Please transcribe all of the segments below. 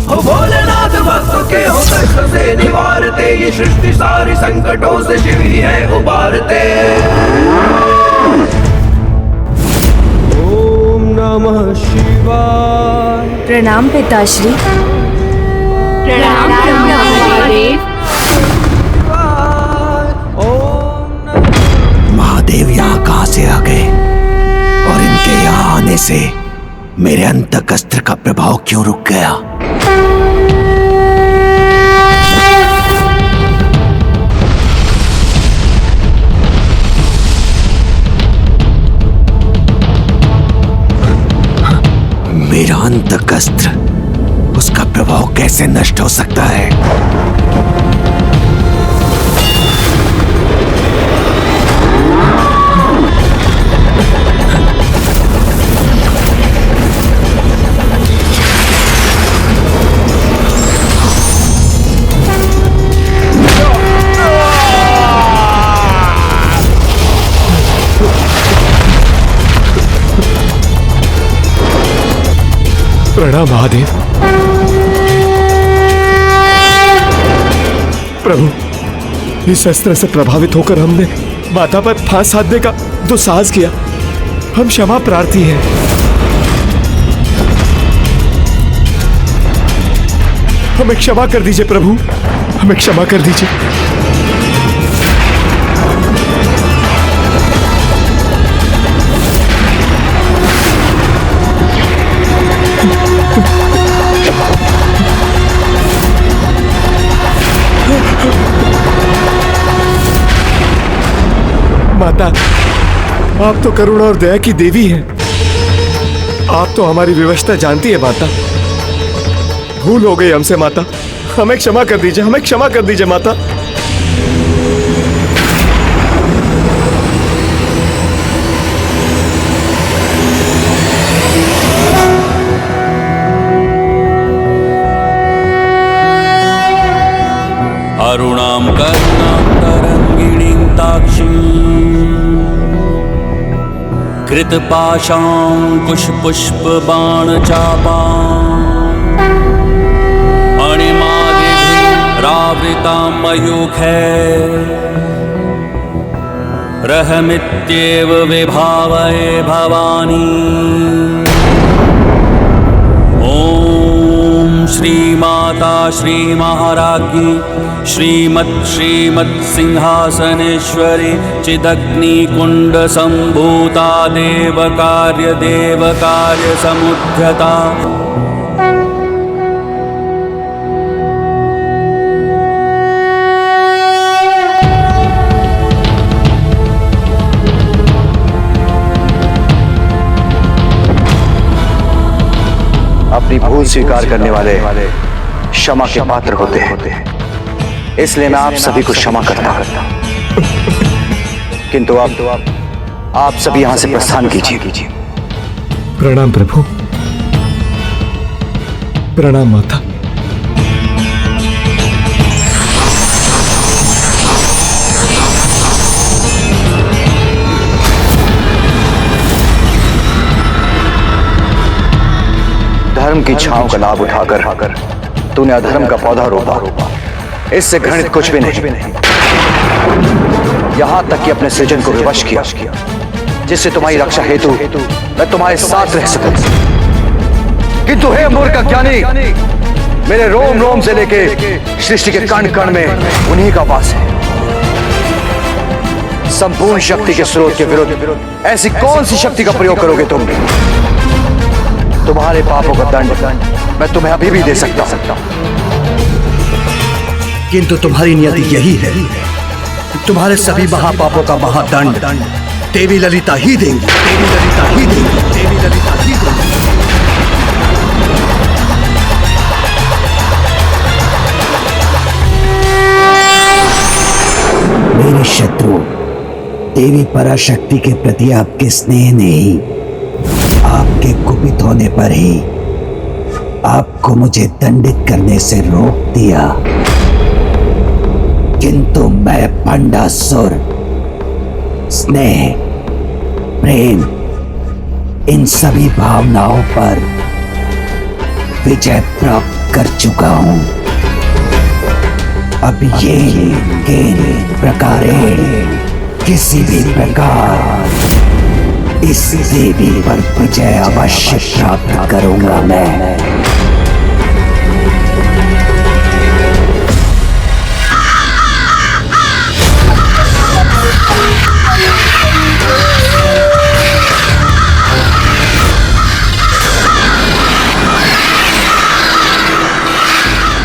हो भोलेनाथ भक्तों के हो कष्ट से निवारते, ये सृष्टि सारी संकटों से शिव ही है उबारते। ओम नमः शिवाय। प्रणाम पिताश्री। प्रणाम महादेव। महादेव यहाँ कहाँ से आ गए और इनके यहाँ आने से मेरे अंतकस्त्र का प्रभाव क्यों रुक गया? मेरा अंतकस्त्र, उसका प्रभाव कैसे नष्ट हो सकता है? प्रणाम महादेव। प्रभु, इस अस्त्र से प्रभावित होकर हमने माता पर फांस साधने का दुस्साहस किया। हम क्षमा प्रार्थी हैं। हमें क्षमा कर दीजिए प्रभु, हमें क्षमा कर दीजिए। माता, आप तो करुणा और दया की देवी हैं। आप तो हमारी विवशता जानती है माता। भूल हो गई हमसे माता, हमें क्षमा कर दीजिए, हमें क्षमा कर दीजिए माता। अरुणां करुणां तरंगिणीं ताक्षीं कृतपाशाङ्कुशपुष्पबाणचापां अणिमादिभिरावृतां मयूखैरहमित्येव विभावये भवानी। श्रीमाता श्रीमहाराज्ञी श्रीमत् सिंहासनेश्वरी चिदग्निकुंड संभूता देवकार्य समुद्यता। अपनी भूल स्वीकार करने वाले क्षमा के पात्र होते हैं, इसलिए मैं आप सभी को क्षमा करता हूं। किंतु आप सभी यहां से प्रस्थान कीजिए। प्रणाम प्रभु। प्रणाम माता। धर्म की छांव का लाभ उठाकर तूने अधर्म का पौधा रोपा। इससे घृणित कुछ भी नहीं, यहां तक कि अपने सृजन को विवश किया, जिससे तुम्हारी रक्षा हेतु मैं तुम्हारे साथ रह सकूं। किंतु हे मूर्ख ज्ञानी, मेरे रोम रोम से लेके सृष्टि के कण कण में उन्हीं का वास है। संपूर्ण शक्ति के स्रोत के विरुद्ध ऐसी कौन सी शक्ति का प्रयोग करोगे तुम? तुम्हारे पापों का दंड मैं तुम्हें अभी भी दे सकता हूं, किंतु तुम्हारी नियति यही है, तुम्हारे सभी महापापों का महादंड देवी ललिता ही देंगी। देवी ललिता ही देंगी। देवी ललिता ही देंगी। मेरे शत्रु देवी पराशक्ति के प्रति आपके स्नेह ने ही, आपके कुपित होने पर ही आपको मुझे दंडित करने से रोक दिया। किंतु मैं भंडासुर स्नेह, प्रेम, इन सभी भावनाओं पर विजय प्राप्त कर चुका हूं। अब ये प्रकारे किसी भी प्रकार इस देवी पर विजय अवश्य प्राप्त करूंगा मैं।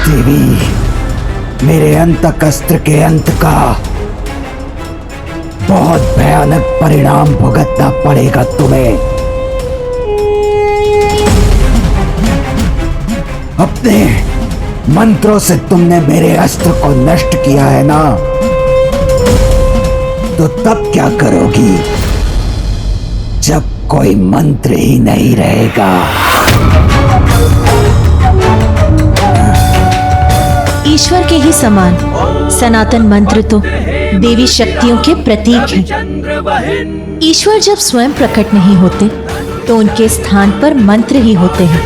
देवी, मेरे अंतकस्त्र के अंत का बहुत भयानक परिणाम भुगतना पड़ेगा तुम्हें। अपने मंत्रों से तुमने मेरे अस्त्र को नष्ट किया है ना, तो तब क्या करोगी जब कोई मंत्र ही नहीं रहेगा? ईश्वर के ही समान सनातन मंत्र तो देवी शक्तियों के प्रतीक हैं। ईश्वर जब स्वयं प्रकट नहीं होते तो उनके स्थान पर मंत्र ही होते हैं।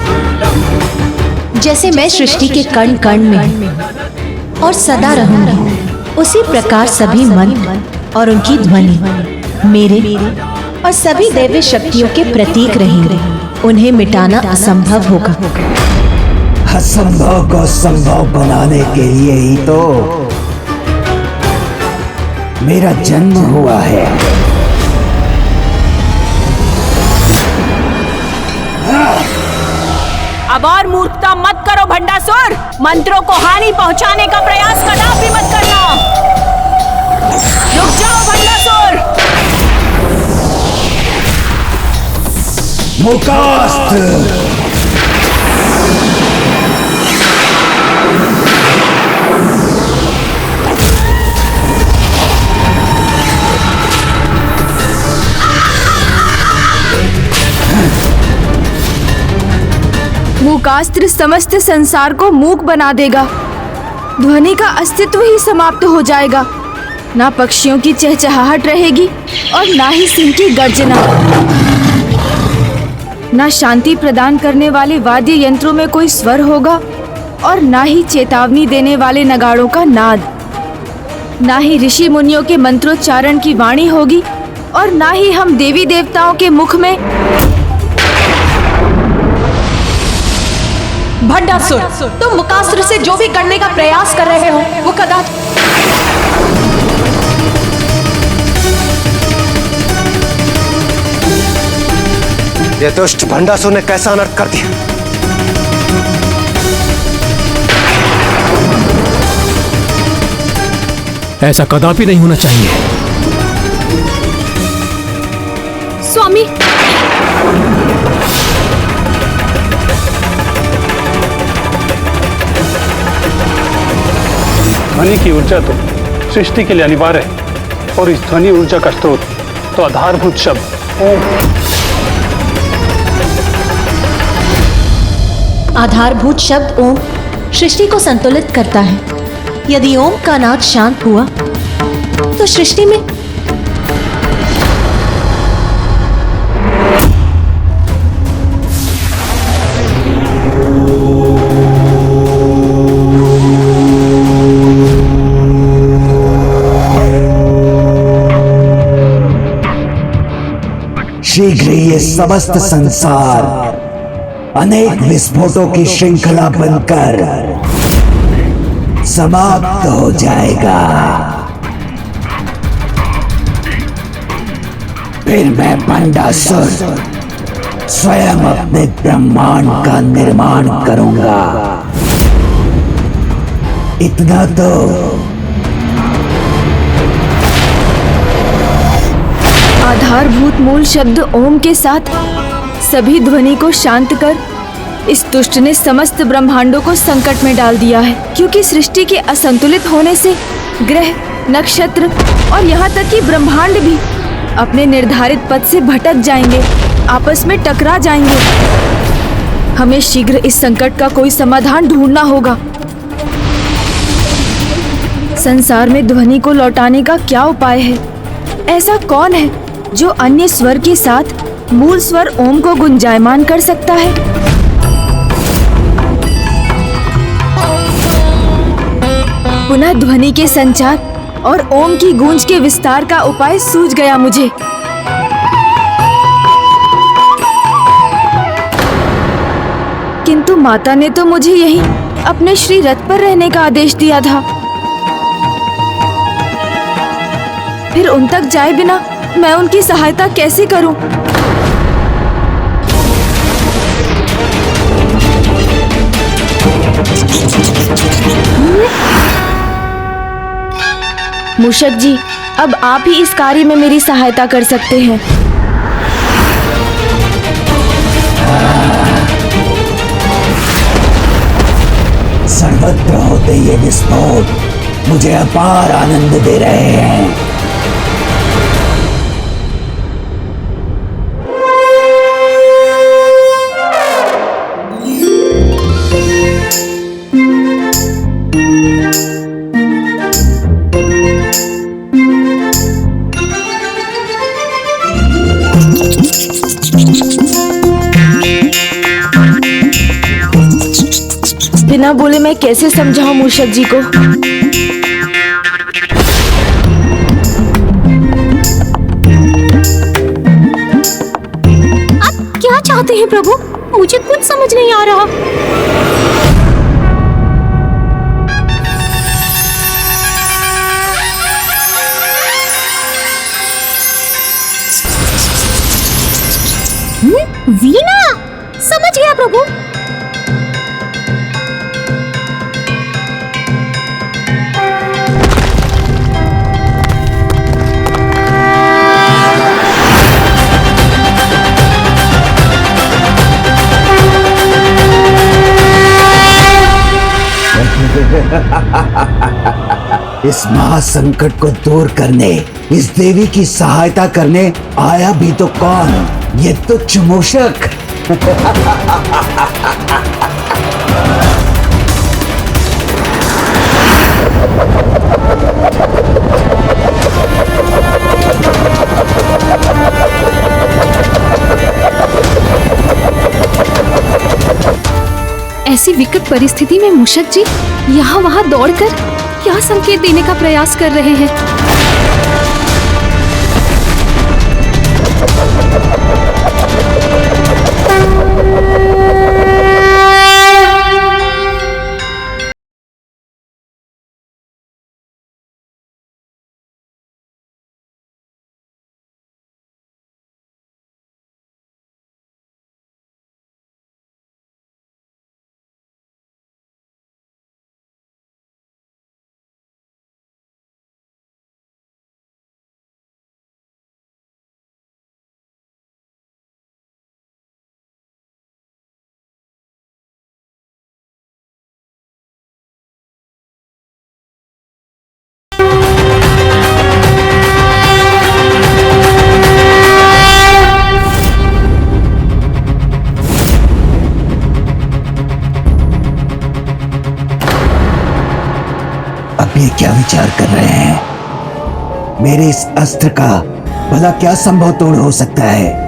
जैसे मैं सृष्टि के कण कण में हूं और सदा रहूंगी, उसी प्रकार सभी मंत्र और उनकी ध्वनि मेरे और सभी दैवी शक्तियों के प्रतीक रहेंगे। उन्हें मिटाना असंभव होगा। असंभव को संभव बनाने के लिए ही तो मेरा जन्म हुआ है। अब और मूर्खता मत करो भंडासुर। मंत्रों को हानि पहुंचाने का प्रयास कदापि मत करना। रुक जाओ भंडासुर। मुकास्त्र मूकास्त्र समस्त संसार को मूक बना देगा। ध्वनि का अस्तित्व ही समाप्त हो जाएगा। ना पक्षियों की चहचहाहट रहेगी और ना ही सिंह की गर्जना। ना शांति प्रदान करने वाले वाद्य यंत्रों में कोई स्वर होगा और ना ही चेतावनी देने वाले नगाड़ों का नाद। ना ही ऋषि मुनियों के मंत्रोच्चारण की वाणी होगी और ना ही हम देवी देवताओं के मुख में। भंडासुर, तुम मुकास्त्र से जो भी करने का प्रयास कर रहे हो वो कदाचित ये दुष्ट भंडासुर ने कैसा अनर्थ कर दिया। ऐसा कदापि नहीं होना चाहिए। स्वामी, ध्वनि की ऊर्जा तो सृष्टि के लिए अनिवार्य है और इस ध्वनि ऊर्जा का स्रोत तो आधारभूत शब्द ओम। आधारभूत शब्द ओम सृष्टि को संतुलित करता है। यदि ओम का नाद शांत हुआ तो सृष्टि में शीघ्र ही ये समस्त संसार अनेक विस्फोटों की श्रृंखला बनकर समाप्त हो जाएगा। फिर मैं भंडासुर स्वयं अपने ब्रह्मांड का निर्माण करूंगा। इतना तो आधारभूत मूल शब्द ओम के साथ सभी ध्वनि को शांत कर इस दुष्ट ने समस्त ब्रह्मांडों को संकट में डाल दिया है। क्योंकि सृष्टि के असंतुलित होने से ग्रह, नक्षत्र और यहाँ तक कि ब्रह्मांड भी अपने निर्धारित पथ से भटक जाएंगे, आपस में टकरा जाएंगे। हमें शीघ्र इस संकट का कोई समाधान ढूंढना होगा। संसार में ध्वनि को लौटाने का क्या उपाय है? ऐसा कौन है जो अन्य स्वर के साथ मूल स्वर ओम को गुंजायमान कर सकता है। पुनः ध्वनि के संचार और ओम की गूंज के विस्तार का उपाय सूझ गया मुझे। किंतु माता ने तो मुझे यहीं अपने श्री रथ पर रहने का आदेश दिया था। फिर उन तक जाए बिना मैं उनकी सहायता कैसे करूं? मूषक जी, अब आप ही इस कार्य में मेरी सहायता कर सकते हैं। सर्वत्र होते ये विस्फोट मुझे अपार आनंद दे रहे हैं। बिना बोले मैं कैसे समझाऊं मूषक जी को? आप क्या चाहते हैं प्रभु? मुझे कुछ समझ नहीं आ रहा। वीणा, समझ गया प्रभु। इस महासंकट को दूर करने, इस देवी की सहायता करने आया भी तो कौन? ये तुच्छ मूषक। ऐसी विकट परिस्थिति में मूषक जी यहाँ वहाँ दौड़कर क्या संकेत देने का प्रयास कर रहे हैं? अब ये क्या विचार कर रहे हैं? मेरे इस अस्त्र का भला क्या संभव तोड़ हो सकता है?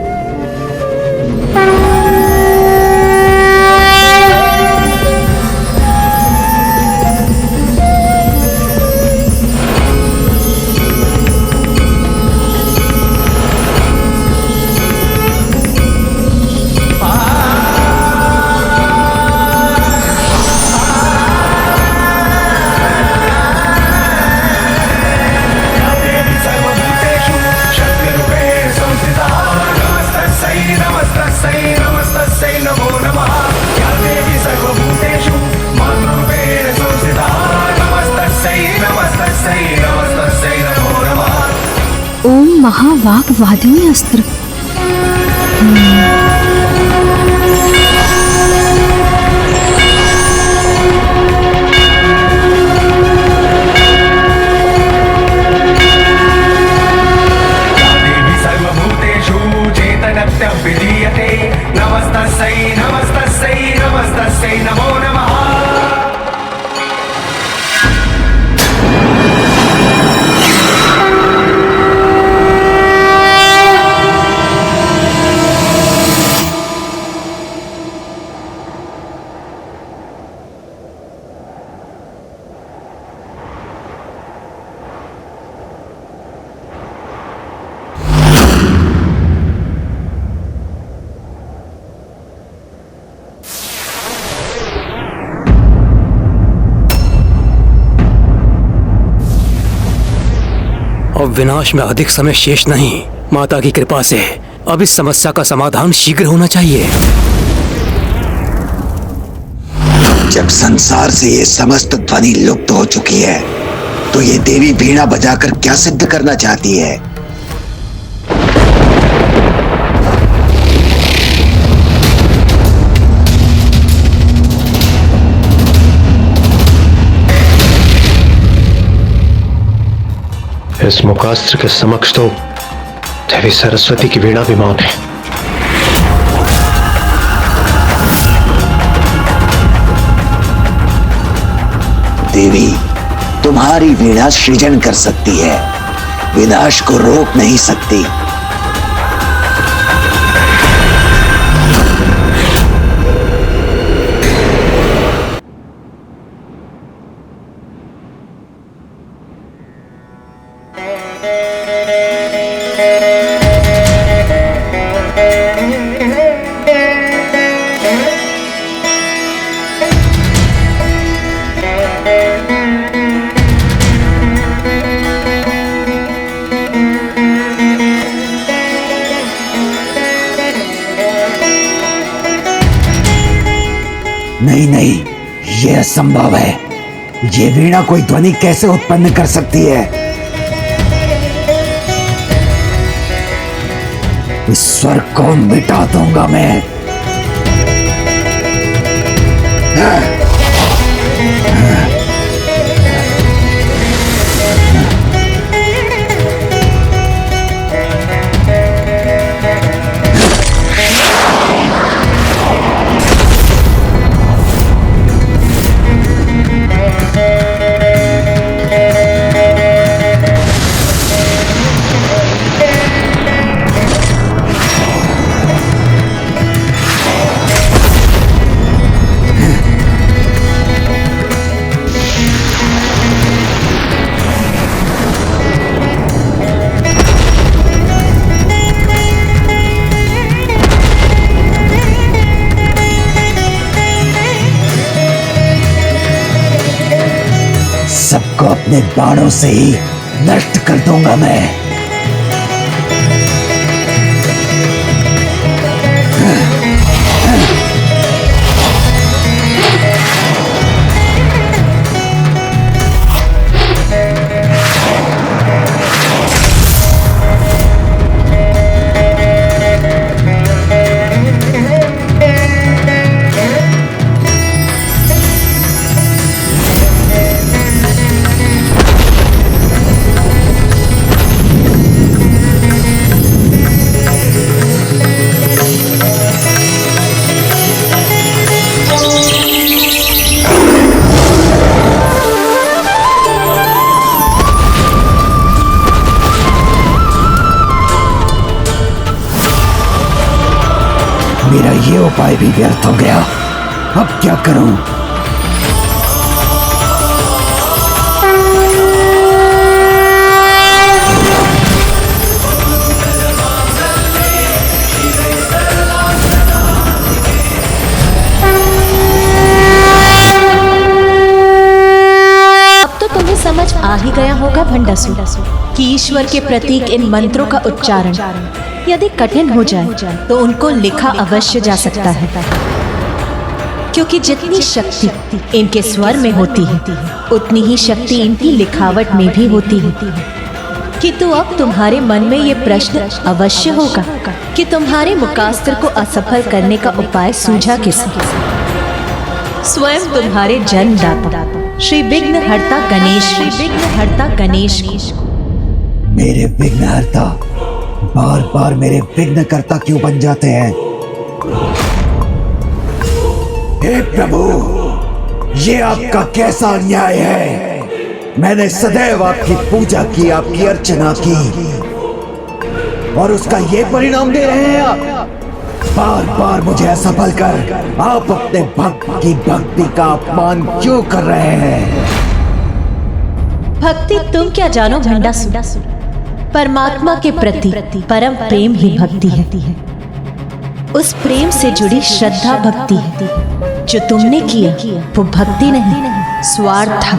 ओम महावाग वादिनी अस्त्र। सर्वभूतेषु चेतनत्यभिधीयते। नमस्तस्यै नमस्तस्यै नमस्तस्यै नमो नमः। अब विनाश में अधिक समय शेष नहीं। माता की कृपा से अब इस समस्या का समाधान शीघ्र होना चाहिए। जब संसार से ये समस्त ध्वनि लुप्त हो चुकी है तो ये देवी वीणा बजाकर क्या सिद्ध करना चाहती है? इस मुकास्त्र के समक्ष तो देवी सरस्वती की वीणा भी मौन है। देवी, तुम्हारी वीणा सृजन कर सकती है, विनाश को रोक नहीं सकती। नहीं नहीं, यह असंभव है। ये वीणा कोई ध्वनि कैसे उत्पन्न कर सकती है? इस स्वर को मिटा दूंगा मैं। सबको अपने बाणों से ही नष्ट कर दूंगा मैं। मेरा ये उपाय भी व्यर्थ हो गया। अब क्या करूं? अब तो तुम्हें समझ आ ही गया होगा भंडासुर कि ईश्वर के प्रतीक इन मंत्रों का उच्चारण यदि कठिन हो जाए तो उनको लिखा अवश्य जा सकता है, क्योंकि जितनी शक्ति इनके स्वर में होती है उतनी ही शक्ति इनकी लिखावट में भी होती है। किंतु अब तुम्हारे मन में ये प्रश्न अवश्य होगा कि तुम्हारे मुकास्त्र को असफल करने का उपाय सूझा किसे? स्वयं तुम्हारे जन्मदाता श्री विघ्नहर्ता गणेश को। मेरे विघ्नहर्ता बार बार मेरे विघ्नकर्ता क्यों बन जाते हैं? हे प्रभु, ये आपका कैसा अन्याय है? मैंने सदैव आपकी पूजा की, आपकी अर्चना की, और उसका ये परिणाम दे रहे हैं आप? बार बार मुझे असफल कर आप अपने भक्त की भक्ति का अपमान क्यों कर रहे हैं? भक्ति तुम क्या जानो भंडासुर, परमात्मा के प्रति परम प्रेम ही भक्ति है। उस प्रेम से जुड़ी श्रद्धा भक्ति है। जो तुमने किया वो भक्ति नहीं, स्वार्थ था।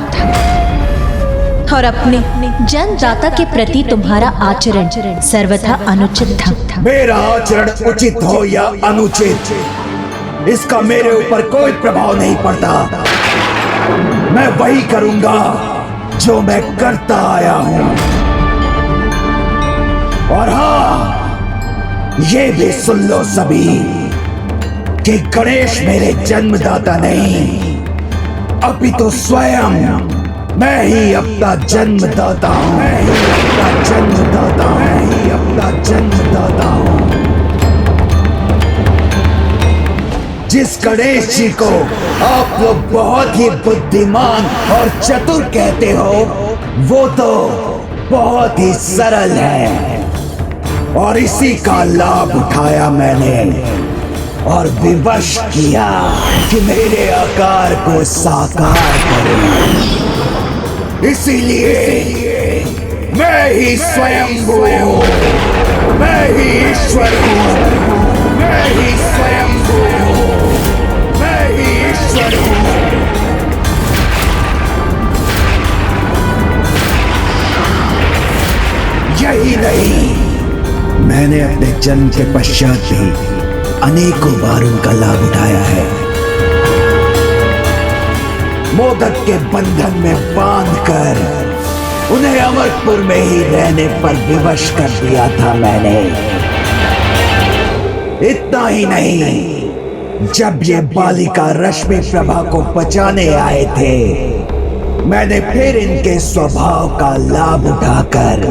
और अपने जन्मदाता के प्रति तुम्हारा आचरण सर्वथा अनुचित था। मेरा आचरण उचित हो या अनुचित, इसका मेरे ऊपर कोई प्रभाव नहीं पड़ता। मैं वही करूंगा जो मैं करता आया हूं। और हाँ, ये भी सुन लो सभी कि गणेश मेरे जन्मदाता नहीं, अपितु स्वयं मैं ही अपना जन्मदाता हूं। मैं ही अपना जन्मदाता हूं। मैं ही अपना जन्मदाता हूं। जिस गणेश जी को आप लोग बहुत ही बुद्धिमान और चतुर कहते हो, वो तो बहुत ही सरल है और इसी का लाभ उठाया मैंने और विवश किया कि मेरे आकार को साकार करें। इसीलिए मैं ही स्वयं हूँ, मैं ही ईश्वर हूँ, मैं ही स्वयं हूँ, मैं ही ईश्वर हूँ। यही नहीं, मैंने अपने जन्म के पश्चात भी अनेकों बार उनका लाभ उठाया है। मोदक के बंधन में बांधकर उन्हें अमरपुर में ही रहने पर विवश कर दिया था मैंने। इतना ही नहीं, जब ये बालिका रश्मि प्रभा को बचाने आए थे, मैंने फिर इनके स्वभाव का लाभ उठाकर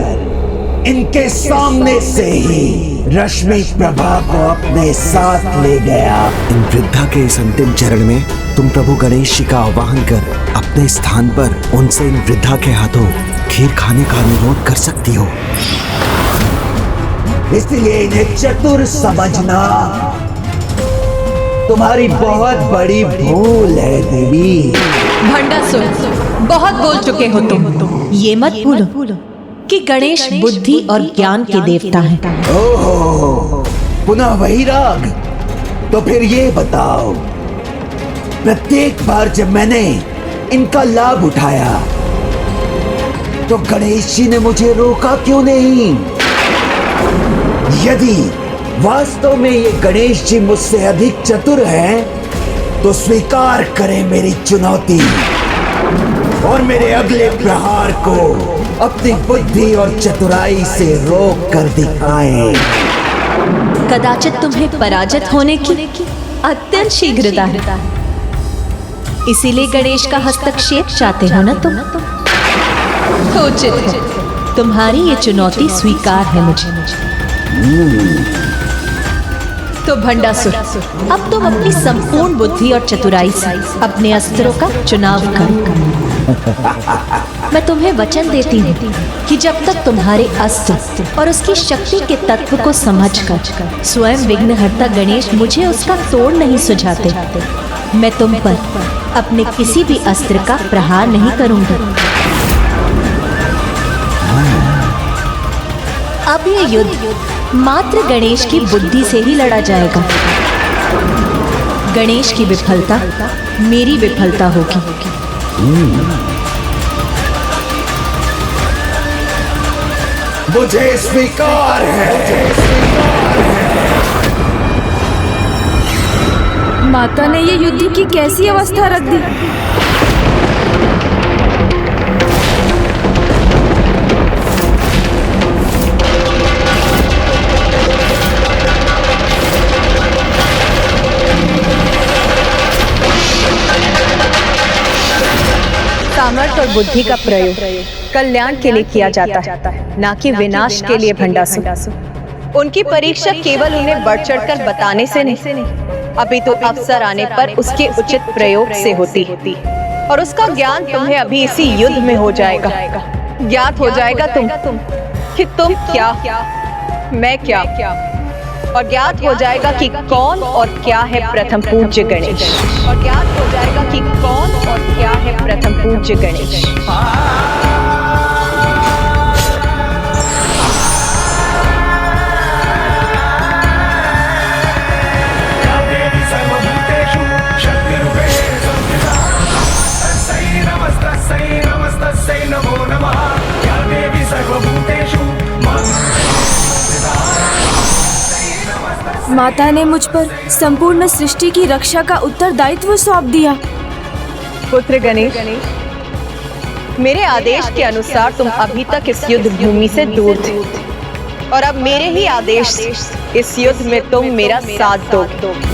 इनके सामने से ही रश्मि प्रभा को अपने साथ ले गया। इन वृद्धा के इस अंतिम चरण में तुम प्रभु गणेश जी का आवाहन कर अपने स्थान पर उनसे इन वृद्धा के हाथों खीर खाने का अनुरोध कर सकती हो। इसलिए इन्हें चतुर समझना तुम्हारी बहुत बड़ी भूल है देवी। भंडासुर, बहुत बोल चुके हो तुम। ये मत भूलो कि गणेश बुद्धि और ज्ञान के देवता हैं। ओहो, पुनः वही राग। तो फिर ये बताओ, प्रत्येक बार जब मैंने इनका लाभ उठाया तो गणेश जी ने मुझे रोका क्यों नहीं? यदि वास्तव में ये गणेश जी मुझसे अधिक चतुर हैं, तो स्वीकार करें मेरी चुनौती और मेरे अगले प्रहार को अपनी बुद्धि और चतुराई से रोक कर दिखाएं। कदाचित तुम्हें पराजित होने की अत्यंत शीघ्रता है, इसीलिए गणेश का हस्तक्षेप चाहते हो ना तुम? उचित है, तुम्हारी ये चुनौती स्वीकार है मुझे। तो भंडासुर, अब तुम अपनी संपूर्ण बुद्धि और चतुराई से अपने अस्त्रों का चुनाव करो। मैं तुम्हें वचन देती हूँ कि जब तक तुम्हारे अस्त्र और उसकी शक्ति के तत्व को समझकर स्वयं विघ्नहर्ता गणेश मुझे उसका तोड़ नहीं सुझाते, मैं तुम पर अपने किसी भी अस्त्र का प्रहार नहीं करूंगा। अब ये युद्ध मात्र गणेश की बुद्धि से ही लड़ा जाएगा। गणेश की विफलता मेरी विफलता होगी। मुझे स्वीकार है। माता ने ये युद्ध की कैसी अवस्था रख दी? सामर्थ्य और बुद्धि का प्रयोग कल्याण के लिए किया जाता है, ना कि विनाश के लिए। भंडासुर, उनकी परीक्षा केवल उन्हें बढ़ चढ़कर बताने से नहीं, अभी तो अवसर आने पर उसके उचित प्रयोग से होती और उसका ज्ञान तुम्हें अभी इसी युद्ध में हो जाएगा। ज्ञात हो जाएगा तुम कि तुम क्या, मैं क्या, और ज्ञात हो जाएगा कि कौन और क्या है प्रथम पूज्य गणेश। और ज्ञात हो जाएगा कि कौन और क्या है प्रथम पूज्य गणेश। नमो नमः। माता ने मुझ पर संपूर्ण सृष्टि की रक्षा का उत्तरदायित्व सौंप दिया। पुत्र गणेश, मेरे आदेश के अनुसार तुम अभी तक इस युद्ध भूमि से दूर थे और अब मेरे ही आदेश से इस युद्ध में तुम मेरा साथ दोगे।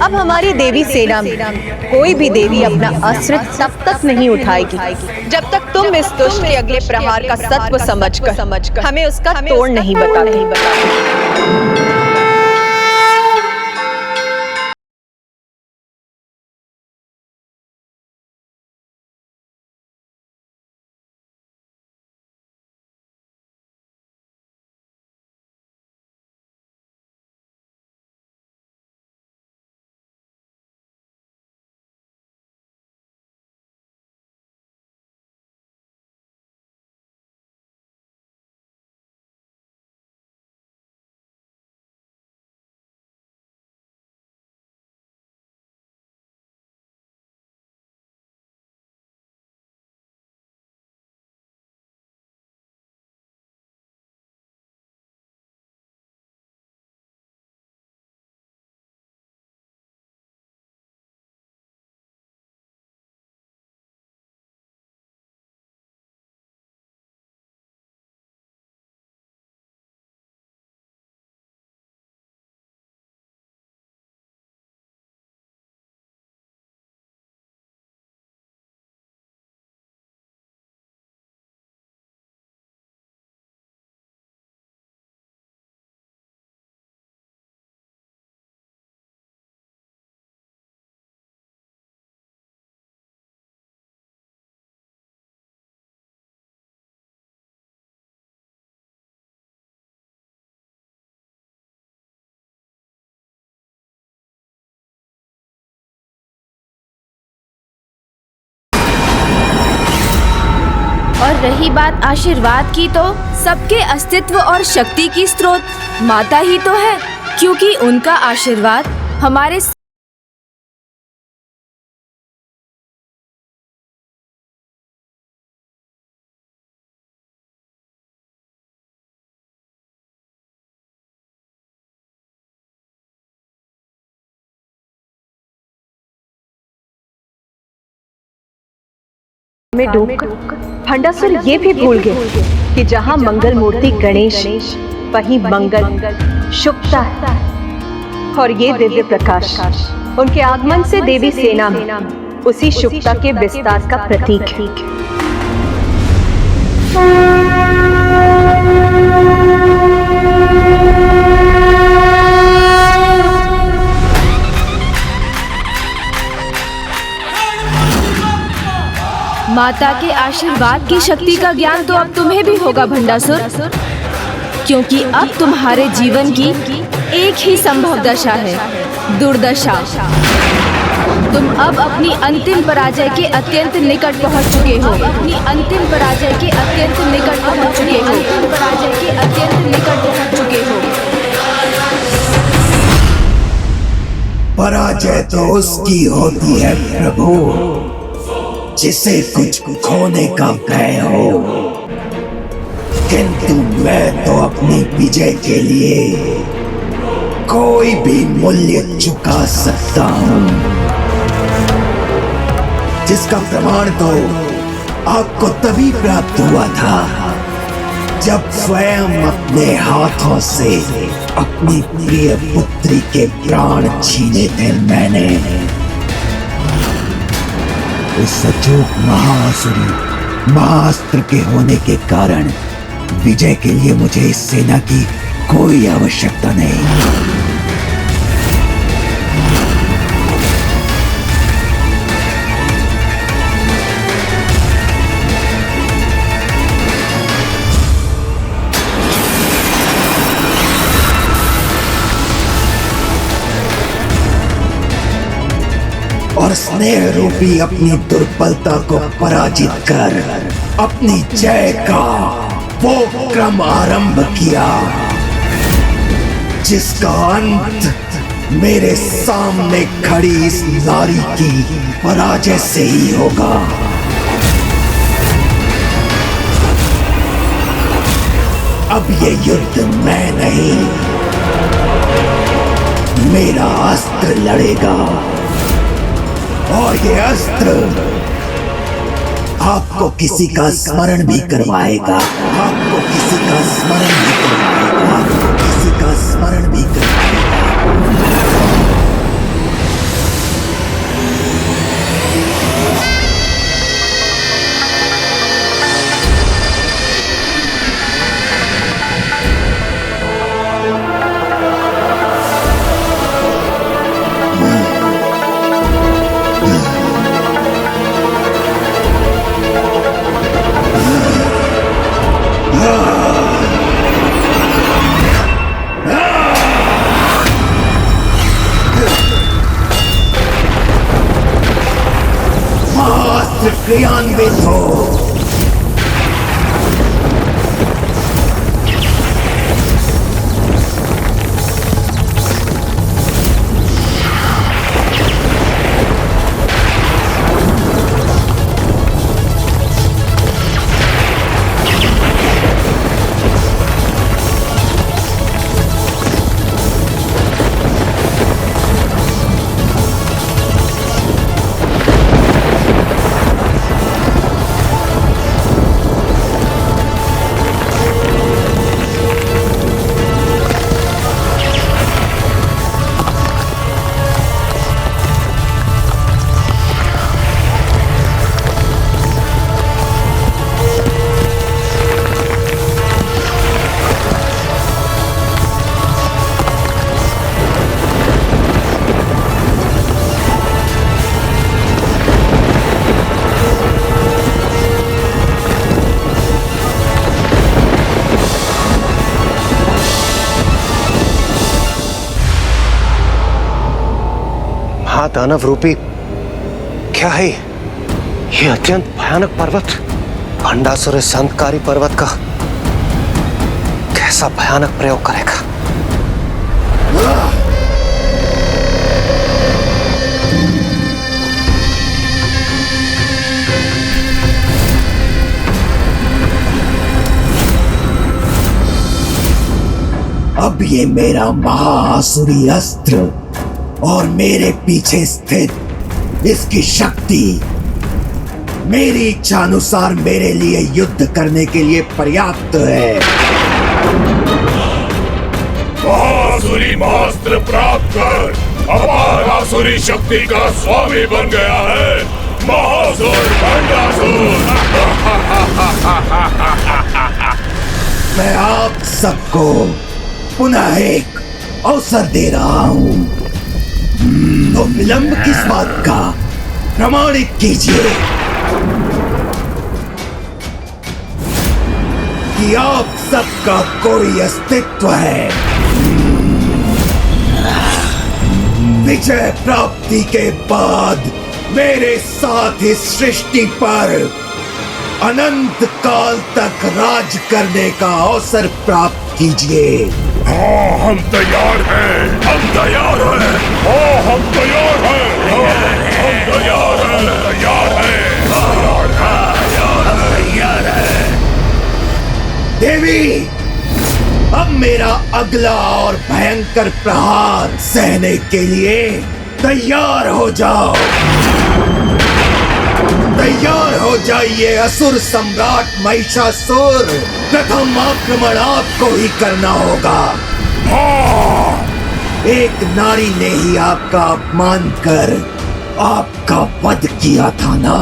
अब हमारी देवी सेना में कोई भी देवी अपना अस्त्र तब तक नहीं उठाएगी जब तक तुम इस दुष्ट के अगले प्रहार का सत्व समझकर हमें उसका तोड़ नहीं बताते। और रही बात आशीर्वाद की, तो सबके अस्तित्व और शक्ति की स्रोत माता ही तो है, क्योंकि उनका आशीर्वाद हमारे में डूबकर भंडासुर ये भी भूल गए कि जहाँ मंगल मूर्ति गणेश वहीं मंगल शुभता है और ये दिव्य प्रकाश उनके आगमन से देवी सेना में उसी शुभता के विस्तार का प्रतीक है। माता के आशीर्वाद की शक्ति का ज्ञान तो अब तुम्हें भी होगा भंडासुर, क्योंकि अब तुम्हारे जीवन की एक ही संभव दशा है, दुर्दशा। तुम अब अपनी अंतिम पराजय के अत्यंत निकट पहुंच चुके हो। अपनी अंतिम पराजय के अत्यंत निकट पहुंच चुके हो। पराजय के अत्यंत निकट पहुंच चुके हो। पराजय तो उसकी होती है प्रभु जिसे कुछ खोने का भय हो, किंतु मैं तो अपनी विजय के लिए कोई भी मूल्य चुका सकता हूं, जिसका प्रमाण तो आपको तभी प्राप्त हुआ था जब स्वयं अपने हाथों से अपनी प्रिय पुत्री के प्राण छीने थे मैंने। इस अचूक महासुरी महाअस्त्र के होने के कारण विजय के लिए मुझे इस सेना की कोई आवश्यकता नहीं। और स्नेह रूपी अपनी दुर्बलता को पराजित कर अपनी जय का वो क्रम आरंभ किया जिसका अंत मेरे सामने खड़ी इस नारी की पराजय से ही होगा। अब अब ये युद्ध मैं नहीं, मेरा अस्त्र लड़ेगा। और ये अस्त्र आपको किसी का स्मरण भी करवाएगा, आपको किसी का स्मरण भी करवाएगा, आपको किसी का स्मरण भी करवाएगा। महाअस्त्र क्रियान्वित हो। दानव रूपी क्या है ये अत्यंत भयानक पर्वत? भंडासुर इस अंतकारी पर्वत का कैसा भयानक प्रयोग करेगा? अब ये मेरा महाआसुरी अस्त्र और मेरे पीछे स्थित इसकी शक्ति मेरी इच्छा अनुसार मेरे लिए युद्ध करने के लिए पर्याप्त है। महाआसुरी महाअस्त्र प्राप्त कर अपार आसुरी शक्ति का स्वामी बन गया है महासुर भंडासुर। मैं आप सबको पुनः एक अवसर दे रहा हूं, तो विलंब किस बात का? प्रमाणित कीजिए कि आप सबका कोई अस्तित्व है। विजय प्राप्ति के बाद मेरे साथ इस सृष्टि पर अनंत काल तक राज करने का अवसर प्राप्त कीजिए। हाँ हम तैयार हैं, हम तैयार हैं, हाँ हम तैयार हैं, हम तैयार हैं, तैयार हैं, तैयार है। देवी, अब मेरा अगला और भयंकर प्रहार सहने के लिए तैयार हो जाओ। तैयार हो जाइए असुर सम्राट महिषासुर। प्रथम आक्रमण आपको ही करना होगा। हाँ! एक नारी ने ही आपका अपमान कर आपका वध किया था ना?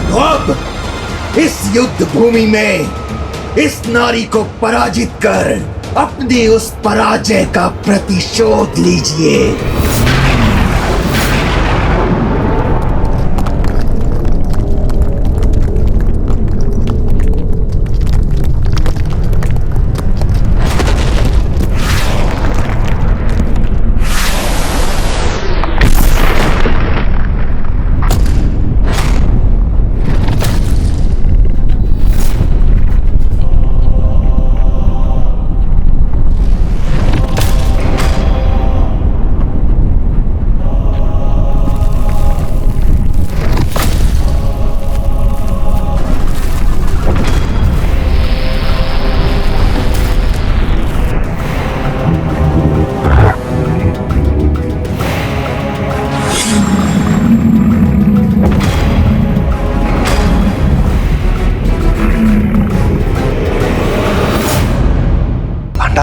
तो अब इस युद्ध भूमि में इस नारी को पराजित कर अपनी उस पराजय का प्रतिशोध लीजिए।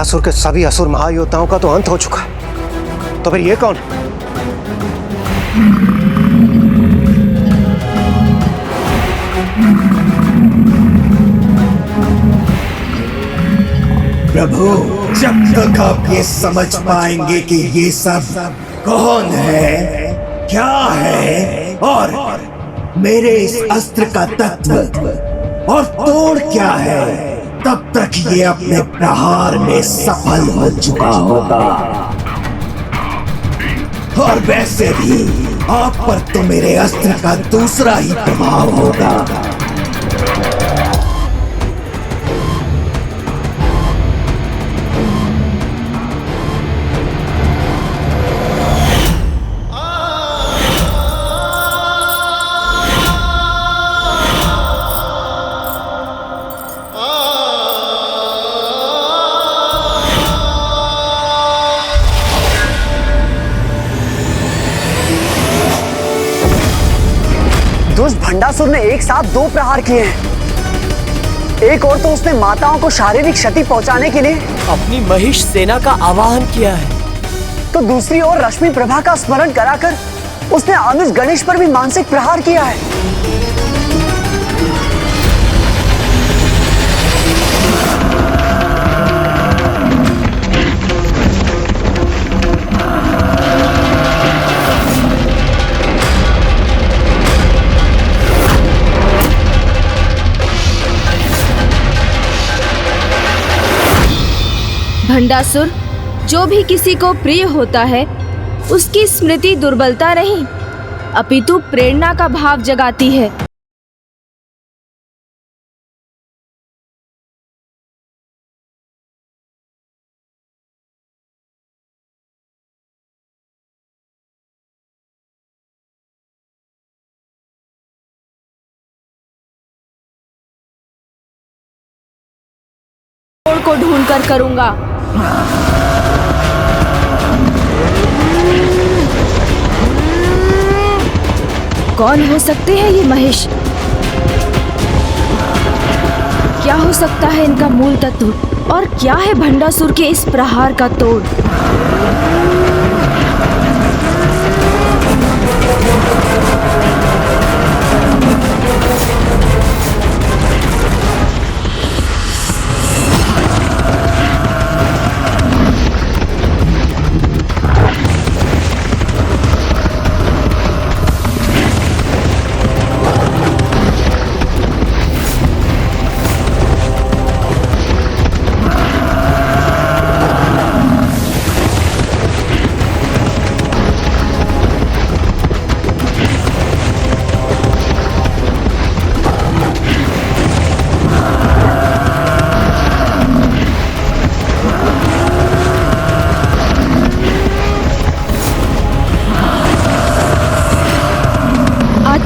भंडासुर के सभी असुर महायोद्धाओं का तो अंत हो चुका है, तो फिर ये कौन है? प्रभु, जब तक आप ये समझ पाएंगे कि ये सब कौन है, क्या है और मेरे इस अस्त्र का तत्व और तोड़ क्या है, तब तक ये अपने प्रहार में सफल हो चुका होगा। और वैसे भी आप पर तो मेरे अस्त्र का दूसरा ही प्रभाव होगा। दुष्ट भंडासुर ने एक साथ 2 प्रहार किए हैं। एक और तो उसने माताओं को शारीरिक क्षति पहुंचाने के लिए अपनी महिष सेना का आवाहन किया है, तो दूसरी ओर रश्मि प्रभा का स्मरण कराकर उसने अनुज गणेश पर भी मानसिक प्रहार किया है। भंडासुर जो भी किसी को प्रिय होता है उसकी स्मृति दुर्बलता नहीं अपितु प्रेरणा का भाव जगाती है। को ढूंढ कर करूंगा। कौन हो सकते हैं ये महेश? क्या हो सकता है इनका मूल तत्व और क्या है भंडासुर के इस प्रहार का तोड़?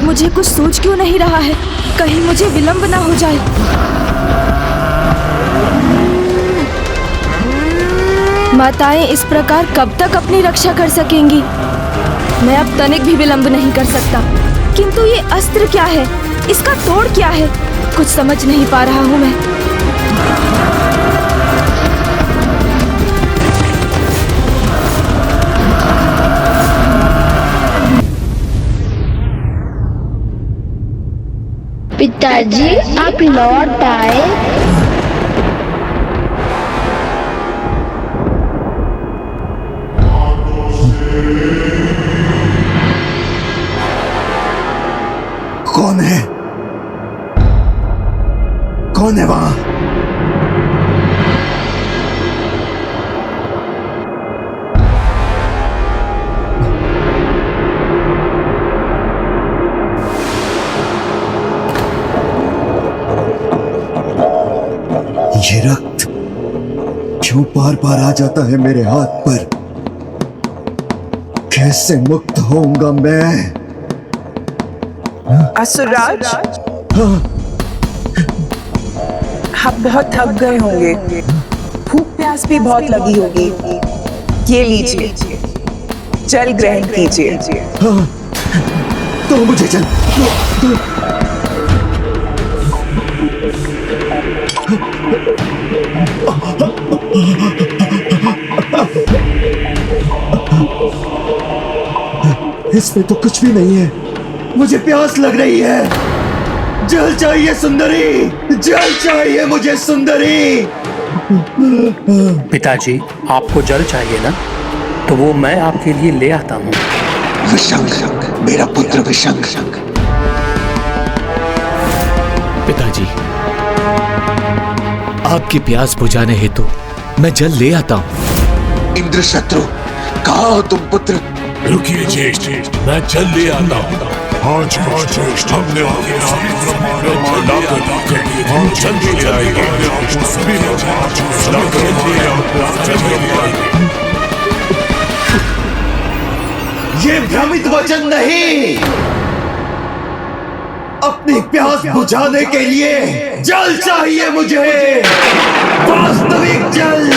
मुझे कुछ सोच क्यों नहीं रहा है? कहीं मुझे विलंब ना हो जाए। माताएं इस प्रकार कब तक अपनी रक्षा कर सकेंगी? मैं अब तनिक भी विलंब नहीं कर सकता। किंतु ये अस्त्र क्या है? इसका तोड़ क्या है? कुछ समझ नहीं पा रहा हूँ मैं। पिताजी, आप लौट आए। कौन है? कौन है वहां? ये रक्त क्यों बार बार आ जाता है मेरे हाथ पर? कैसे मुक्त होऊंगा मैं? असुरराज, आप बहुत थक गए होंगे, भूख प्यास भी बहुत लगी होगी। ये लीजिए, जल ग्रहण कीजिए। तो मुझे जल इसमें तो कुछ भी नहीं है। मुझे प्यास लग रही है। जल चाहिए सुंदरी, जल चाहिए मुझे सुंदरी। पिताजी, आपको जल चाहिए ना, तो वो मैं आपके लिए ले आता हूँ। विशंक, मेरा पुत्र विशंक। पिताजी, आपकी प्यास बुझाने हेतु मैं जल ले आता हूँ। इंद्रशत्रु, कहाँ हो तुम पुत्र? रुकिए ज्येष्ठ, मैं जल ले आता हूँ। हाँ ज्येष्ठ, हमने आपके सभी ब्रह्मांडों में लाकर हम जल ले आएंगे। सभी ये भ्रमित वचन नहीं, अपनी प्यास बुझाने के लिए जल चाहिए मुझे, वास्तविक जल।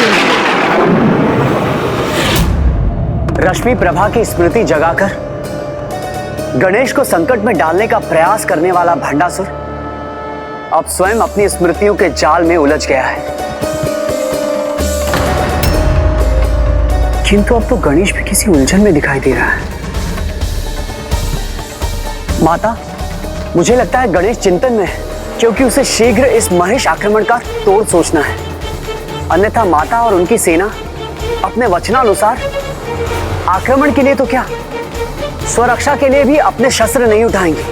रश्मि प्रभा की स्मृति जगाकर गणेश को संकट में डालने का प्रयास करने वाला भंडासुर अब स्वयं अपनी स्मृतियों के जाल में उलझ गया है। किंतु अब तो गणेश भी किसी उलझन में दिखाई दे रहा है। माता, मुझे लगता है गणेश चिंतन में है, क्योंकि उसे शीघ्र इस महिष आक्रमण का तोड़ सोचना है। अन्यथा माता और उनकी सेना अपने वचनानुसार आक्रमण के लिए तो क्या, स्वरक्षा के लिए भी अपने शस्त्र नहीं उठाएंगे।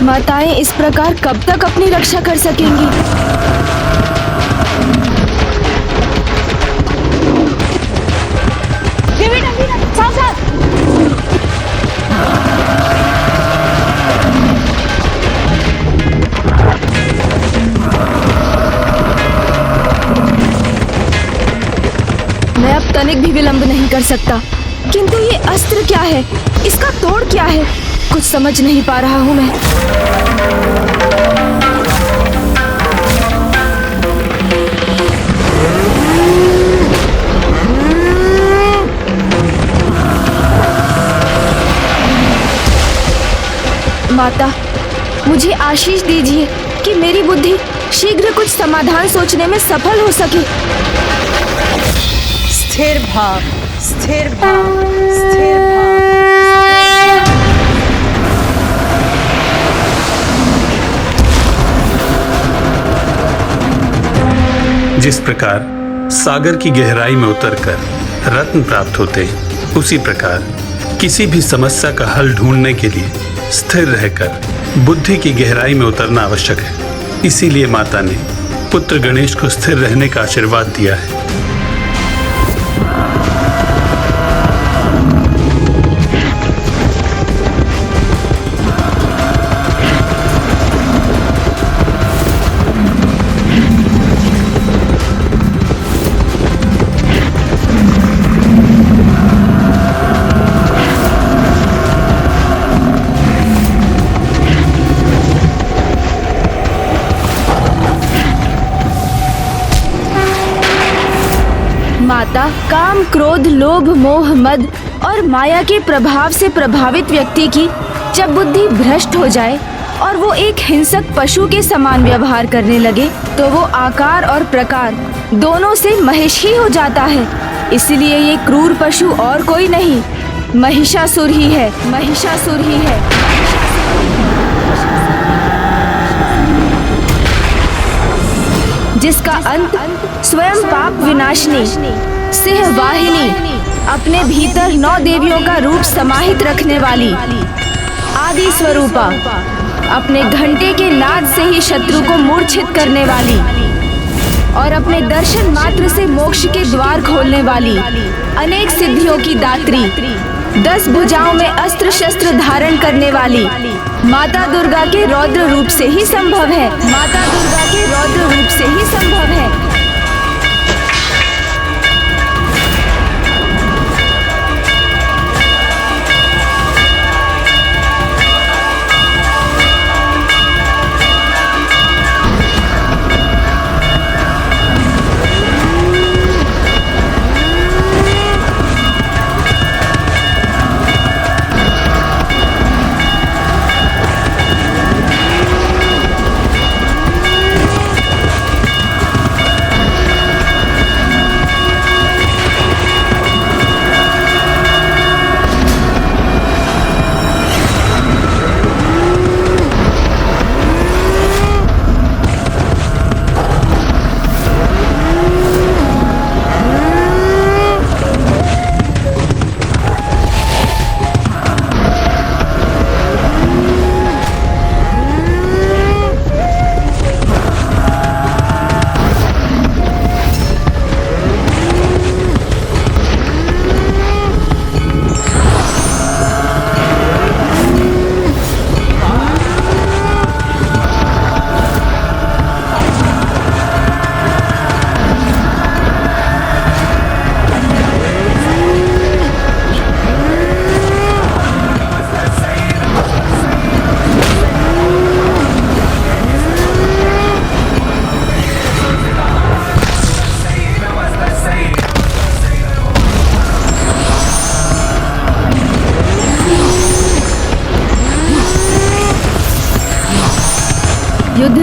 माताएं इस प्रकार कब तक अपनी रक्षा कर सकेंगी? मैं अब तनिक भी विलंब नहीं कर सकता। किंतु ये अस्त्र क्या है? इसका तोड़ क्या है? कुछ समझ नहीं पा रहा हूं मैं। माता, मुझे आशीष दीजिए कि मेरी बुद्धि शीघ्र कुछ समाधान सोचने में सफल हो सके। स्थिर भाव, स्थिर भाव, स्थिर भाव। जिस प्रकार सागर की गहराई में उतरकर रत्न प्राप्त होते हैं, उसी प्रकार किसी भी समस्या का हल ढूंढने के लिए स्थिर रहकर बुद्धि की गहराई में उतरना आवश्यक है। इसीलिए माता ने पुत्र गणेश को स्थिर रहने का आशीर्वाद दिया है। माता, काम, क्रोध, लोभ, मोह, मद और माया के प्रभाव से प्रभावित व्यक्ति की जब बुद्धि भ्रष्ट हो जाए और वो एक हिंसक पशु के समान व्यवहार करने लगे, तो वो आकार और प्रकार दोनों से महिष ही हो जाता है। इसलिए ये क्रूर पशु और कोई नहीं, महिषासुर ही है, महिषासुर ही है। जिसका अंत स्वयं पाप विनाशिनी सिंह वाहिनी, अपने भीतर 9 देवियों का रूप समाहित रखने वाली आदि स्वरूपा, अपने घंटे के नाद से ही शत्रु को मूर्छित करने वाली और अपने दर्शन मात्र से मोक्ष के द्वार खोलने वाली, अनेक सिद्धियों की दात्री, 10 भुजाओं में अस्त्र शस्त्र धारण करने वाली माता दुर्गा के रौद्र रूप से ही संभव है। माता दुर्गा के रौद्र रूप से ही संभव है।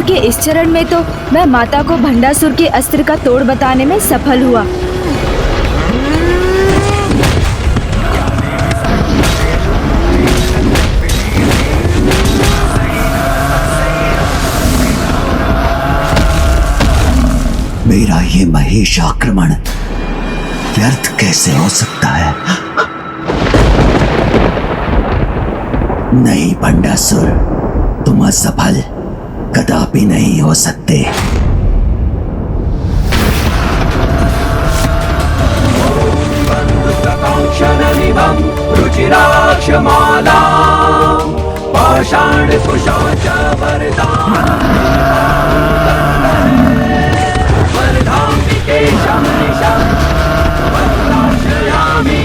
के इस चरण में तो मैं माता को भंडासुर के अस्त्र का तोड़ बताने में सफल हुआ। मेरा ये महेश आक्रमण व्यर्थ कैसे हो सकता है? नहीं भंडासुर, तुम असफल कदापि नहीं हो सकते। क्षणनिभं रुचिराक्षमाला पाषाण कुशोच वर्धाम्बिके शमनिशं वरदाश्रयामि।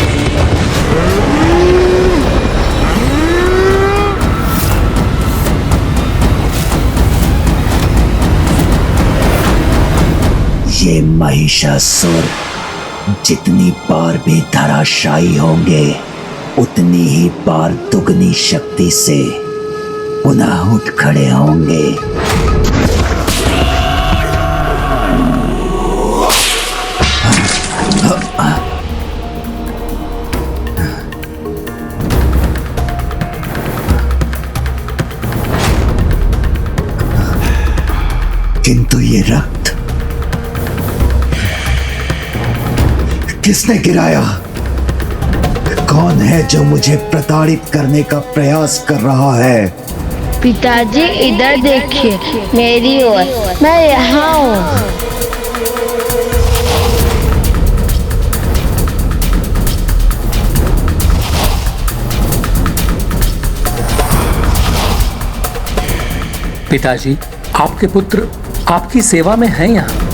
ये महिषासुर जितनी बार भी धराशायी होंगे, उतनी ही बार दुगनी शक्ति से पुनः उठ खड़े होंगे। किंतु ये रक्त किसने गिराया? कौन है जो मुझे प्रताड़ित करने का प्रयास कर रहा है? पिताजी इधर देखिए, मेरी ओर, मैं यहाँ हूँ। पिताजी, आपके पुत्र आपकी सेवा में हैं यहाँ।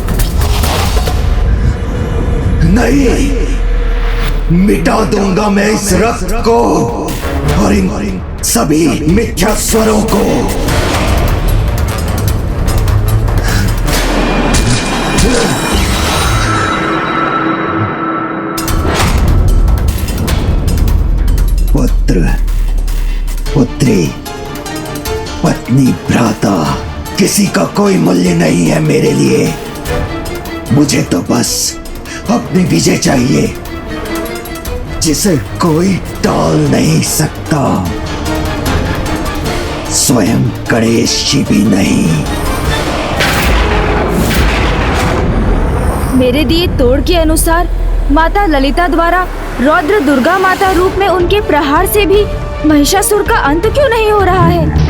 नहीं, मिटा दूंगा मैं इस रक्त को और इन सभी मिथ्या स्वरों को। पुत्र, पुत्री, पत्नी, भ्राता, किसी का कोई मूल्य नहीं है मेरे लिए। मुझे तो बस अपनी विजय चाहिए, जिसे कोई टाल नहीं सकता, स्वयं गणेश जी भी नहीं। मेरे दिए तोड़ के अनुसार माता ललिता द्वारा रौद्र दुर्गा माता रूप में उनके प्रहार से भी महिषासुर का अंत क्यों नहीं हो रहा है?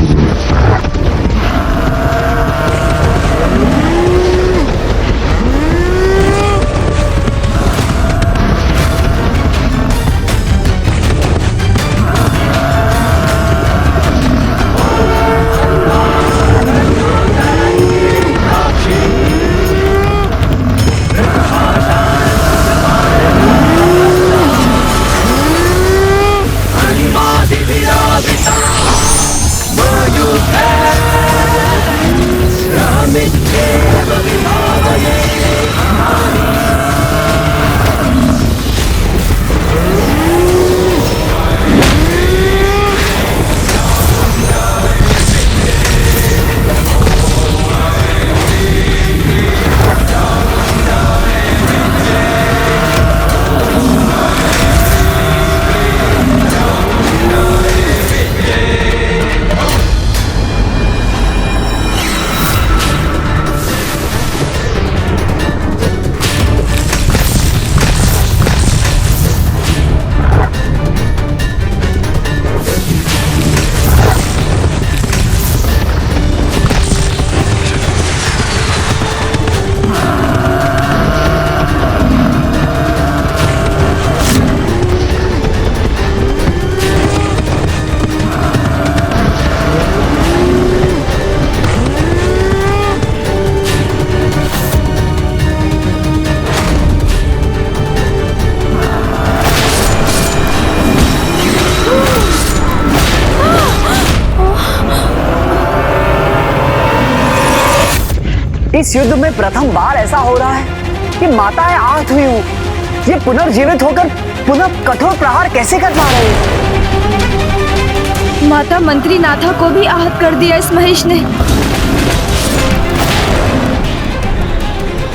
इस युद्ध में प्रथम बार ऐसा हो रहा है कि माताएं आहत हुई हूं। ये पुनर्जीवित होकर पुनः कठोर प्रहार कैसे कर पा रहे हैं? माता मंत्री नाथा को भी आहत कर दिया इस महेश ने।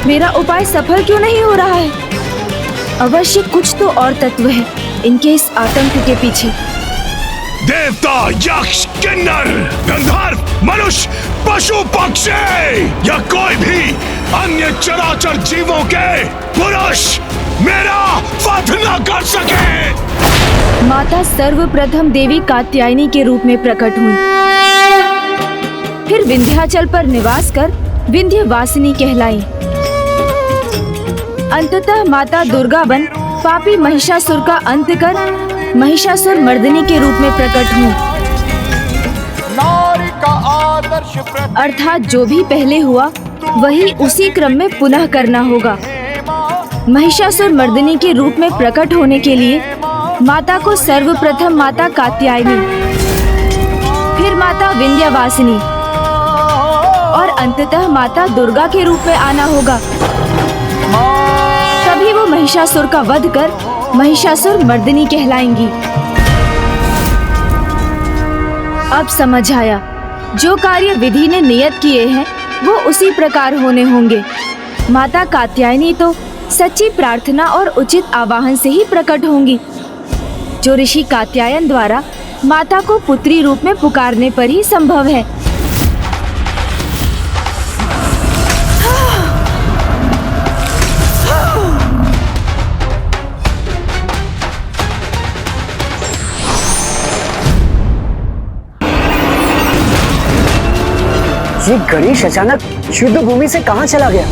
मेरा उपाय सफल क्यों नहीं हो रहा है? अवश्य कुछ तो और तत्व है इनके इस आतंक के पीछे। देवता, यक्ष, किन्नर, गंधर्व, मनुष्य, पशु, पक्षी या कोई भी अन्य चराचर जीवों के पुरुष मेरा वध न कर सके। माता सर्वप्रथम देवी कात्यायनी के रूप में प्रकट हुई, फिर विंध्याचल पर निवास कर विंध्यवासिनी कहलाई। अंततः माता दुर्गा बन पापी महिषासुर का अंत कर महिषासुर मर्दिनी के रूप में प्रकट हुई। अर्थात जो भी पहले हुआ वही उसी क्रम में पुनः करना होगा। महिषासुर मर्दिनी के रूप में प्रकट होने के लिए माता को सर्वप्रथम माता कात्यायनी, फिर माता विंध्यवासिनी और अंततः माता दुर्गा के रूप में आना होगा। तभी वो महिषासुर का वध कर महिषासुर मर्दिनी कहलाएंगी। अब समझ आया, जो कार्य विधि ने नियत किए हैं वो उसी प्रकार होने होंगे। माता कात्यायनी तो सच्ची प्रार्थना और उचित आवाहन से ही प्रकट होंगी, जो ऋषि कात्यायन द्वारा माता को पुत्री रूप में पुकारने पर ही संभव है। ये गणेश अचानक शुद्ध भूमि से कहाँ चला गया?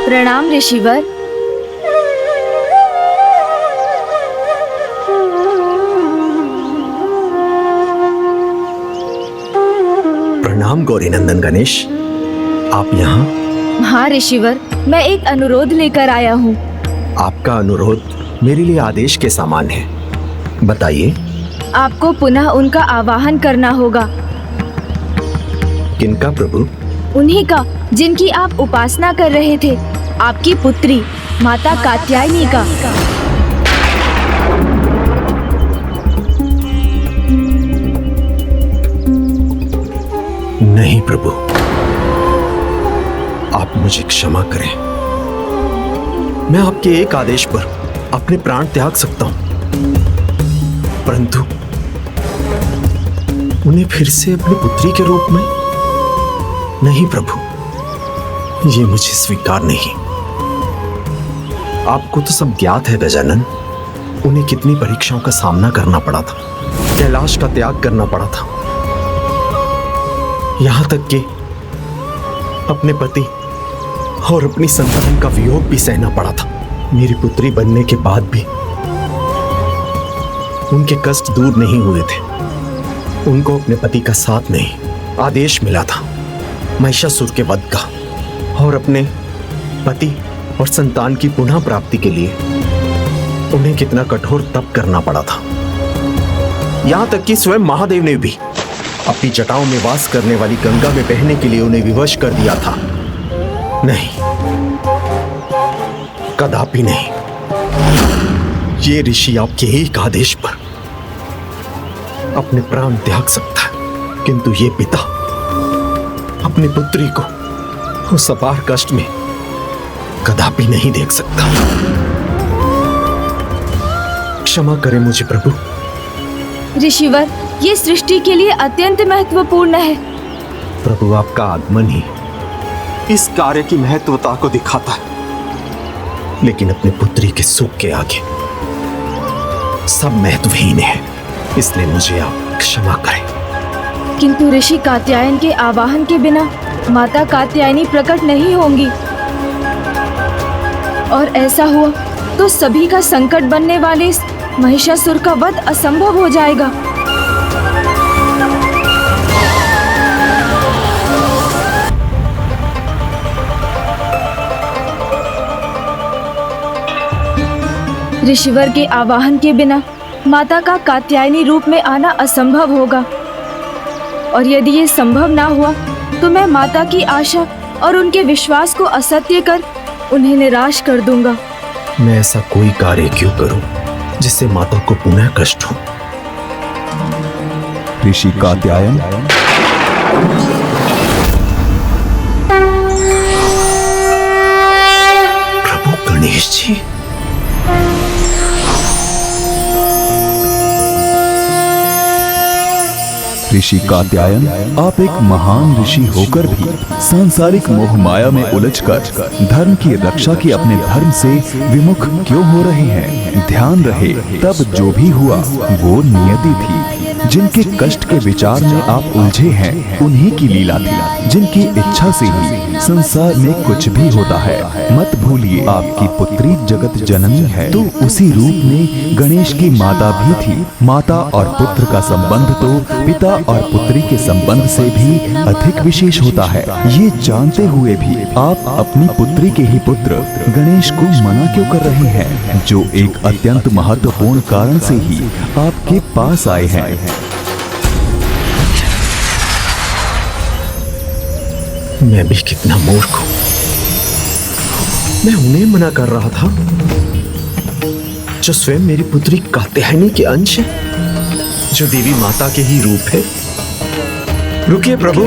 प्रणाम ऋषिवर। प्रणाम गौरी नंदन गणेश, आप यहाँ? हाँ ऋषिवर, मैं एक अनुरोध लेकर आया हूँ। आपका अनुरोध मेरे लिए आदेश के समान है, बताइए। आपको पुनः उनका आवाहन करना होगा। किनका प्रभु? उन्हीं का जिनकी आप उपासना कर रहे थे, आपकी पुत्री माता कात्यायनी का। नहीं प्रभु, आप मुझे क्षमा करें। मैं आपके एक आदेश पर अपने प्राण त्याग सकता हूं, परंतु उन्हें फिर से अपनी पुत्री के रूप में नहीं प्रभु, ये मुझे स्वीकार नहीं। आपको तो सब ज्ञात है गजानन, उन्हें कितनी परीक्षाओं का सामना करना पड़ा था, कैलाश का त्याग करना पड़ा था, यहां तक कि अपने पति और अपनी संतान का वियोग भी सहना पड़ा था। मेरी पुत्री बनने के बाद भी उनके कष्ट दूर नहीं हुए थे। उनको अपने पति का साथ नहीं, आदेश मिला था महिषासुर के वध का, और अपने पति और संतान की पुनः प्राप्ति के लिए उन्हें कितना कठोर तप करना पड़ा था। यहां तक कि स्वयं महादेव ने भी अपनी जटाओं में वास करने वाली गंगा में बहने के लिए उन्हें विवश कर दिया था। नहीं, कदापि नहीं। ये ऋषि आपके एक आदेश पर अपने प्राण त्याग सकता है, किंतु ये पिता अपनी पुत्री को उस अपार कष्ट में कदापि नहीं देख सकता। क्षमा करें मुझे प्रभु। ऋषिवर, ये सृष्टि के लिए अत्यंत महत्वपूर्ण है। प्रभु, आपका आगमन ही इस कार्य की महत्वता को दिखाता है, लेकिन अपनी पुत्री के सुख के आगे सब महत्वहीन है, इसलिए मुझे आप क्षमा करें। किंतु ऋषि कात्यायन के आवाहन के बिना माता कात्यायनी प्रकट नहीं होंगी, और ऐसा हुआ तो सभी का संकट बनने वाले इस महिषासुर का वध असंभव हो जाएगा। ऋषिवर के आवाहन के बिना माता का कात्यायनी रूप में आना असंभव होगा, और यदि ये संभव ना हुआ तो मैं माता की आशा और उनके विश्वास को असत्य कर उन्हें निराश कर दूंगा। मैं ऐसा कोई कार्य क्यों करूं जिससे माता को पुनः कष्ट हो। ऋषि कात्यायन, प्रभु गणेश जी, ऋषि कात्यायन, आप एक महान ऋषि होकर भी सांसारिक मोह माया में उलझकर धर्म की रक्षा की अपने धर्म से विमुख क्यों हो रहे हैं? ध्यान रहे, तब जो भी हुआ वो नियति थी। जिनके कष्ट के विचार में आप उलझे हैं उन्हीं की लीला थी। जिनकी इच्छा से ही संसार में कुछ भी होता है। मत भूलिए, आपकी पुत्री जगत जननी है तो उसी रूप में गणेश की माता भी थी। माता और पुत्र का संबंध तो पिता और पुत्री के संबंध से भी अधिक विशेष होता है। ये जानते हुए भी आप अपनी पुत्री के ही पुत्र गणेश को मना क्यों कर रहे हैं, जो एक अत्यंत महत्वपूर्ण कारण से ही आपके पास आए हैं? मैं भी कितना मूर्ख हूं। मैं उन्हें मना कर रहा था जो स्वयं मेरी पुत्री कात्यायनी के अंश है, जो देवी माता के ही रूप है। रुकिए प्रभु,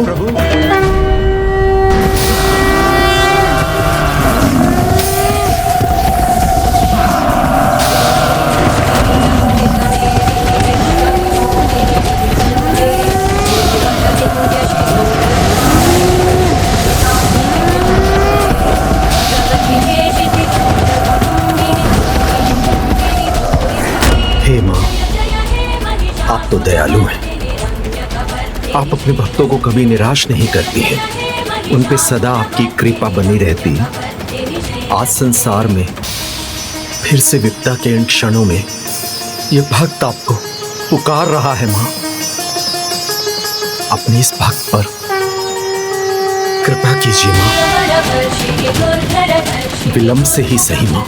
हे मां, आप तो दयालु हैं। आप अपने भक्तों को कभी निराश नहीं करती हैं। उन पे सदा आपकी कृपा बनी रहती है। आज संसार में फिर से विपदा के इन क्षणों में ये भक्त आपको पुकार रहा है मां। अपने इस भक्त पर कृपा कीजिए मां। विलंब से ही सही मां,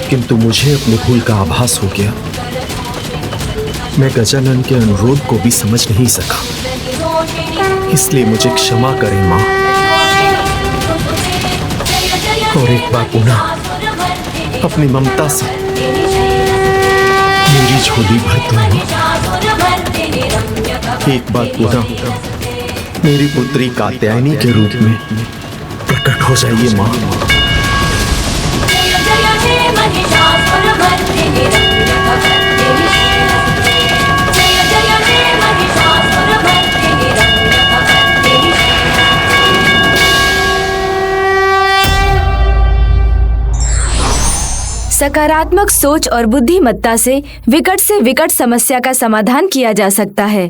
किंतु मुझे अपनी भूल का आभास हो गया। मैं गजानन के अनुरोध को भी समझ नहीं सका, इसलिए मुझे क्षमा करें मां। और एक बार पुनः अपनी ममता से मेरी झोली भर दो मां। एक बार पुनः मेरी पुत्री कात्यायनी के रूप में प्रकट हो जाइए मां। सकारात्मक सोच और बुद्धिमत्ता से विकट समस्या का समाधान किया जा सकता है।